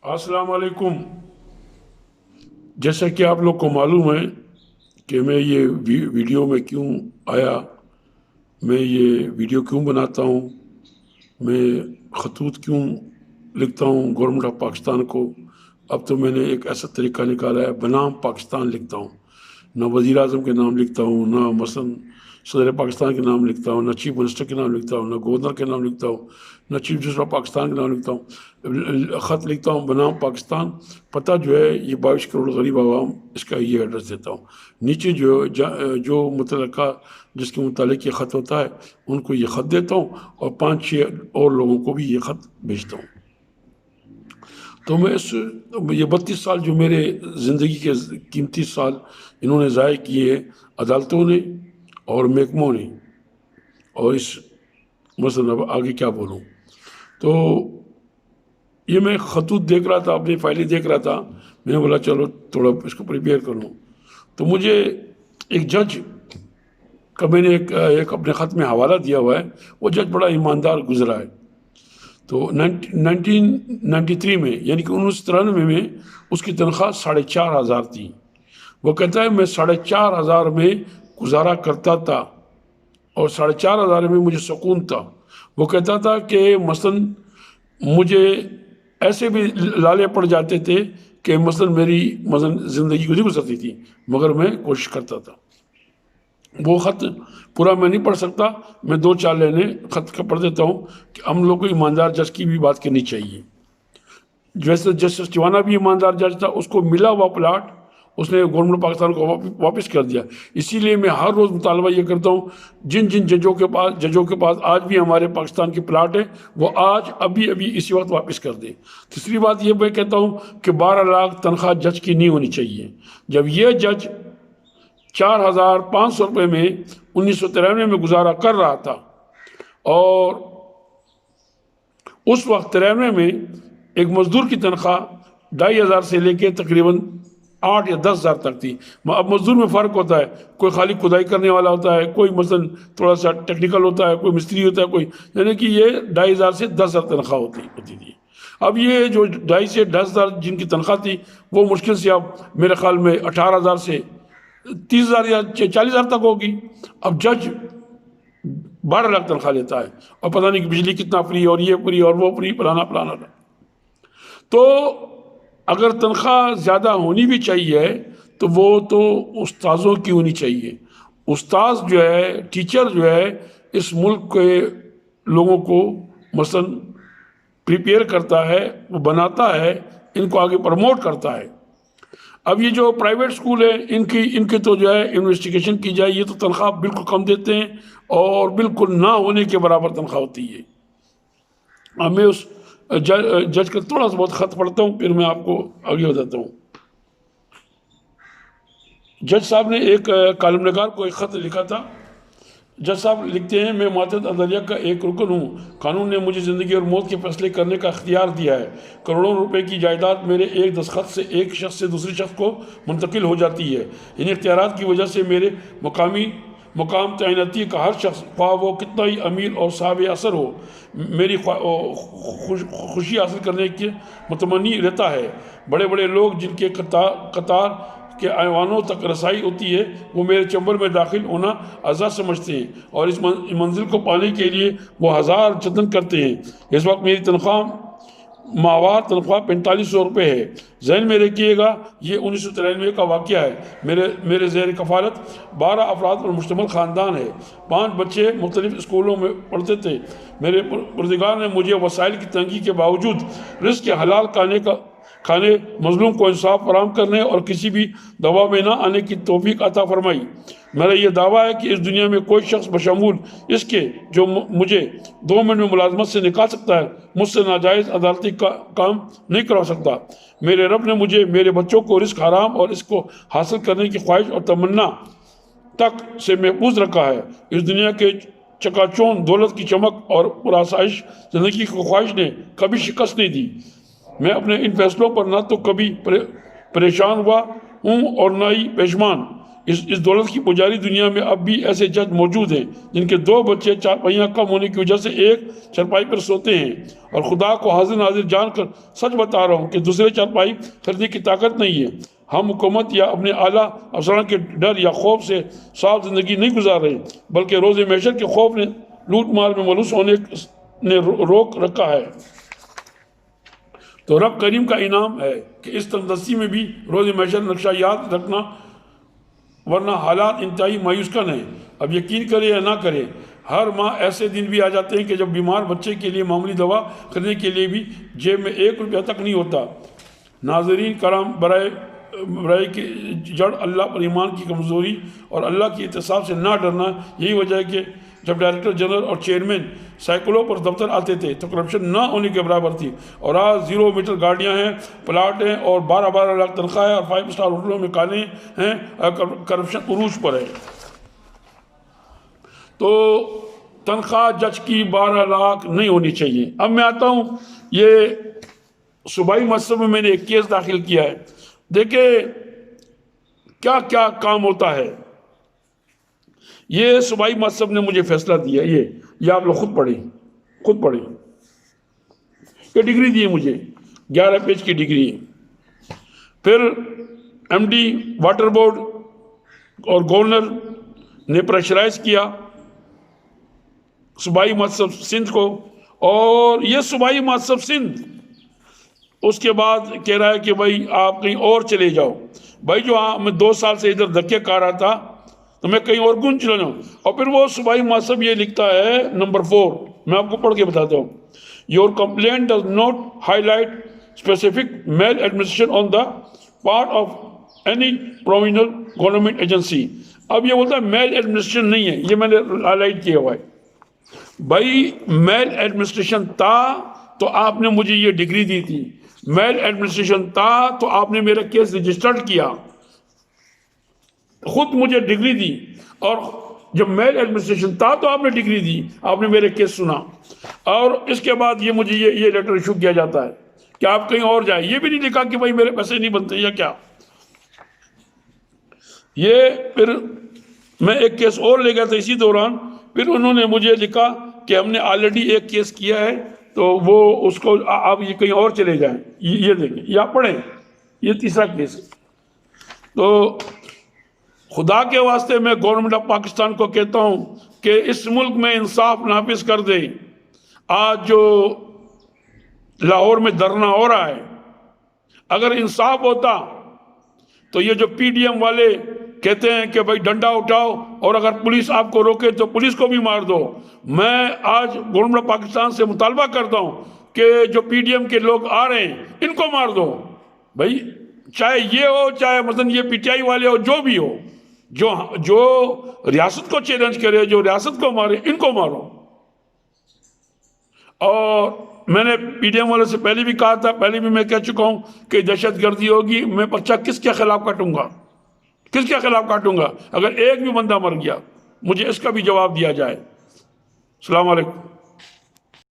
अस्सलाम वालेकुम। जैसा कि आप लोग को मालूम है कि मैं ये वीडियो में क्यों आया, मैं ये वीडियो क्यों बनाता हूँ, मैं खतूत क्यों लिखता हूँ गवर्नमेंट ऑफ पाकिस्तान को। अब तो मैंने एक ऐसा तरीका निकाला है, बनाम पाकिस्तान लिखता हूँ। ना वज़ीर आज़म के नाम लिखता हूँ, ना मसलन सदर पाकिस्तान के नाम लिखता हूँ, ना चीफ मिनिस्टर के नाम लिखता हूँ, ना गवर्नर के नाम लिखता हूँ, ना चीफ जस्टिस ऑफ पाकिस्तान के नाम लिखता हूँ। ख़त लिखता हूँ बनाम पाकिस्तान। पता जो है ये 22 करोड़ गरीब आवाम, इसका ये एड्रेस देता हूँ। नीचे जो मुतलका जिसके मुतालिक ये ख़त होता है उनको ये ख़त देता हूँ और 5-6 और लोगों को भी ये ख़त भेजता हूँ। तो ये 32 साल जो मेरे ज़िंदगी के कीमती साल इन्होंने ज़ाय किए हैं अदालतों ने और महकमों ने, और इस मसलन अब आगे क्या बोलूँ। तो ये मैं खतूत देख रहा था, अपनी फाइलें देख रहा था, मैंने बोला चलो थोड़ा इसको प्रिपेयर कर लूँ। तो मुझे एक जज का मैंने एक अपने ख़त में हवाला दिया हुआ है। वो जज बड़ा ईमानदार गुजरा है। तो 1993 में यानी कि 1993 में उसकी तनख्वाह 4,500 थी। वो कहता है मैं 4,500 में गुजारा करता था और 4,500 में मुझे सुकून था। वो कहता था कि मसलन मुझे ऐसे भी लाले पड़ जाते थे कि मसलन मेरी ज़िंदगी नहीं गुजरती थी, मगर मैं कोशिश करता था। वो ख़त पूरा मैं नहीं पढ़ सकता, मैं 2-4 लाइने ख़त का पढ़ देता हूँ कि हम लोग को ईमानदार जज की भी बात करनी चाहिए। जैसे जस्टिस टिवाना भी ईमानदार जज था, उसको मिला हुआ प्लाट उसने गवर्नमेंट पाकिस्तान को वापस कर दिया। इसीलिए मैं हर रोज़ मुतालबा ये करता हूँ जिन जिन जजों के पास आज भी हमारे पाकिस्तान के प्लाट है वो आज अभी इसी वक्त वापस कर दें। तीसरी बात ये मैं कहता हूँ कि 12 लाख तनख्वाह जज की नहीं होनी चाहिए। जब ये जज 4,500 रुपये में 1993 में गुजारा कर रहा था और उस वक्त 93 में एक मजदूर की तनख्वाह 2,500 से लेके तकरीबन 8 या 10,000 तक थी। अब मजदूर में फ़र्क होता है, कोई खाली खुदाई करने वाला होता है, कोई मसलन थोड़ा सा टेक्निकल होता है, कोई मिस्त्री होता है, कोई यानी कि ये 2,500 से 10,000 तनख्वाह होती थी। अब ये जो 2,500 से 10,000 जिनकी तनख्वाह थी वो मुश्किल से अब मेरे ख्याल में 18,000 से 30,000 या 40,000 तक होगी। अब जज 12 लाख तनख्वाह लेता है और पता नहीं कि बिजली कितना फ्री और ये फ्री और वो फ्री फलाना। तो अगर तनख्वाह ज़्यादा होनी भी चाहिए तो वो तो उस्ताज़ों की होनी चाहिए। उस्ताद जो है, टीचर जो है, इस मुल्क के लोगों को मसलन प्रिपेयर करता है, वो बनाता है, इनको आगे प्रमोट करता है। अब ये जो प्राइवेट स्कूल है इनकी तो जो है इन्वेस्टिगेशन की जाए, ये तो तनख्वाह बिल्कुल कम देते हैं और बिल्कुल ना होने के बराबर तनख्वाह होती है। अब मैं उस जज का थोड़ा सा बहुत ख़त पढ़ता हूँ, फिर मैं आपको आगे बताता हूँ। जज साहब ने एक कॉलम नगार को एक ख़त लिखा था। जज साहब लिखते हैं, मैं मातहत अदलिया का एक रुकन हूँ। कानून ने मुझे ज़िंदगी और मौत के फैसले करने का इख्तियार दिया है। करोड़ों रुपए की जायदाद मेरे एक दस्तखत से एक शख्स से दूसरे शख्स को मुंतकिल हो जाती है। इन इख्तियारात की वजह से मेरे मुकाम तैनाती का हर शख्स, ख्वाह वो कितना ही अमीर और साहब असर हो, मेरी खुशी हासिल करने के मुतमन्नी रहता है। बड़े बड़े लोग जिनके कतार के ऐवानों तक रसाई होती है वो मेरे चंबर में दाखिल होना आज़ाद समझते हैं और इस मंजिल को पाने के लिए वो हज़ार जतन करते हैं। इस वक्त मेरी तनख्वाह माहवार तनख्वाह 4,500 रुपये है। जहन में रखिएगा ये 1993 का वाक़या है। मेरे ज़ेर कफ़ालत 12 अफराद पर मुश्तमिल ख़ानदान है। 5 बच्चे मुख्तलिफ़ स्कूलों में पढ़ते थे। मेरे परवरदिगार ने मुझे वसाइल की तंगी के बावजूद रिज़्क़ के हलाल खाने मज़लूम को इंसाफ फराहम करने और किसी भी दबाव में ना आने की तौफीक अता फरमाई। मेरा ये दावा है कि इस दुनिया में कोई शख्स बशमूल इसके जो मुझे 2 मिनट में मुलाजमत से निकाल सकता है, मुझसे नाजायज़ अदालती काम नहीं करवा सकता। मेरे रब ने मुझे मेरे बच्चों को रिस्क हराम और इसको हासिल करने की ख्वाहिश और तमन्ना तक से महफूज रखा है। इस दुनिया के चकाचौंध दौलत की चमक और पुरासाइश ज़िंदगी की ख्वाहिश ने कभी शिकस्त नहीं दी। मैं अपने इन फैसलों पर ना तो कभी परेशान हुआ हूँ और ना ही पेशमान। اس دولت کی پجاری دنیا میں اب بھی ایسے جج موجود ہیں جن کے 2 بچے چارپائیاں کم ہونے کی وجہ سے ایک چارپائی پر سوتے ہیں، اور خدا کو حاضر ناظر جان کر سچ بتا رہا ہوں کہ دوسرے چارپائی خریدنے کی طاقت نہیں ہے۔ ہم حکومت یا اپنے اعلیٰ افسران کے ڈر یا خوف سے صاف زندگی نہیں گزار رہے، بلکہ روز محشر کے خوف نے لوٹ مار میں ملوث ہونے نے روک رکھا ہے۔ تو رب کریم کا انعام ہے کہ اس تندرستی میں بھی روز محشر نقشہ یاد رکھنا، ورنہ حالات انتہائی مایوس کن ہیں۔ اب یقین کرے یا نہ کرے، ہر ماہ ایسے دن بھی آ جاتے ہیں کہ جب بیمار بچے کے لیے معمولی دوا خریدنے کے لیے بھی جیب میں 1 روپیہ تک نہیں ہوتا۔ ناظرین کرام، برائے کی جڑ اللہ پر ایمان کی کمزوری اور اللہ کی احتساب سے نہ ڈرنا۔ یہی وجہ ہے کہ جب ڈائریکٹر جنرل اور چیئرمین سائیکلوں پر دفتر آتے تھے تو کرپشن نہ ہونے کے برابر تھی، اور آج 0 میٹر گاڑیاں ہیں، پلاٹ ہیں، اور 12 لاکھ تنخواہ ہے، اور 5 اسٹار ہوٹلوں میں کھانے ہیں، کرپشن عروج پر ہے۔ تو تنخواہ جج کی 12 لاکھ نہیں ہونی چاہیے۔ اب میں آتا ہوں، یہ صوبائی مصب میں نے ایک کیس داخل کیا ہے۔ دیکھیں کیا کیا کام ہوتا ہے۔ یہ صوبائی مصب نے مجھے فیصلہ دیا، یہ آپ لوگ خود پڑھیں، یہ ڈگری دی ہے مجھے، 11 پیج کی ڈگری ہے۔ پھر MD واٹر بورڈ اور گورنر نے پریشرائز کیا صوبائی مصب سندھ کو، اور یہ صوبائی مصب سندھ اس کے بعد کہہ رہا ہے کہ بھائی آپ کہیں اور چلے جاؤ۔ بھائی جو میں 2 سال سے ادھر دھکے کھا رہا تھا تو میں کہیں اور کیوں چلا جاؤں؟ اور پھر وہ صوبائی مصب یہ لکھتا ہے نمبر 4، میں آپ کو پڑھ کے بتاتا ہوں۔ Your complaint does not highlight specific maladministration on the part of any provincial government agency۔ اب یہ بولتا ہے میل ایڈمنسٹریشن نہیں ہے، یہ میں نے ہائی لائٹ کیا ہوا ہے۔ بھائی میل ایڈمنسٹریشن تھا تو آپ نے مجھے یہ ڈگری دی تھی، میل ایڈمنسٹریشن تھا تو آپ نے میرا کیس رجسٹرڈ کیا، خود مجھے ڈگری دی، اور جب میل ایڈمنسٹریشن تھا تو آپ نے ڈگری دی، آپ نے میرے کیس سنا، اور اس کے بعد یہ مجھے یہ لیٹر ایشو کیا جاتا ہے کہ آپ کہیں اور جائیں۔ یہ بھی نہیں لکھا کہ بھائی میرے پیسے نہیں بنتے یا کیا۔ یہ پھر میں ایک کیس اور لے گیا تھا اسی دوران، پھر انہوں نے مجھے لکھا کہ ہم نے آلریڈی ایک کیس کیا ہے تو وہ اس کو آپ یہ کہیں اور چلے جائیں۔ یہ دیکھیں، یہ آپ پڑھیں، یہ تیسرا کیس ہے۔ تو خدا کے واسطے میں گورنمنٹ آف پاکستان کو کہتا ہوں کہ اس ملک میں انصاف نافذ کر دے۔ آج جو لاہور میں دھرنا ہو رہا ہے، اگر انصاف ہوتا تو یہ جو PDM والے کہتے ہیں کہ بھائی ڈنڈا اٹھاؤ اور اگر پولیس آپ کو روکے تو پولیس کو بھی مار دو، میں آج گورنمنٹ آف پاکستان سے مطالبہ کرتا ہوں کہ جو PDM کے لوگ آ رہے ہیں ان کو مار دو۔ بھائی چاہے یہ ہو، چاہے مثلا یہ PTI والے ہو، جو بھی ہو، جو ریاست کو چیلنج کرے، جو ریاست کو مارے، ان کو مارو۔ اور میں نے PDM والے سے پہلے بھی کہا تھا، پہلے بھی میں کہہ چکا ہوں کہ دہشت گردی ہوگی، میں پرچہ کس کے خلاف کاٹوں گا، کس کے خلاف کاٹوں گا؟ اگر ایک بھی بندہ مر گیا مجھے اس کا بھی جواب دیا جائے۔ السلام علیکم۔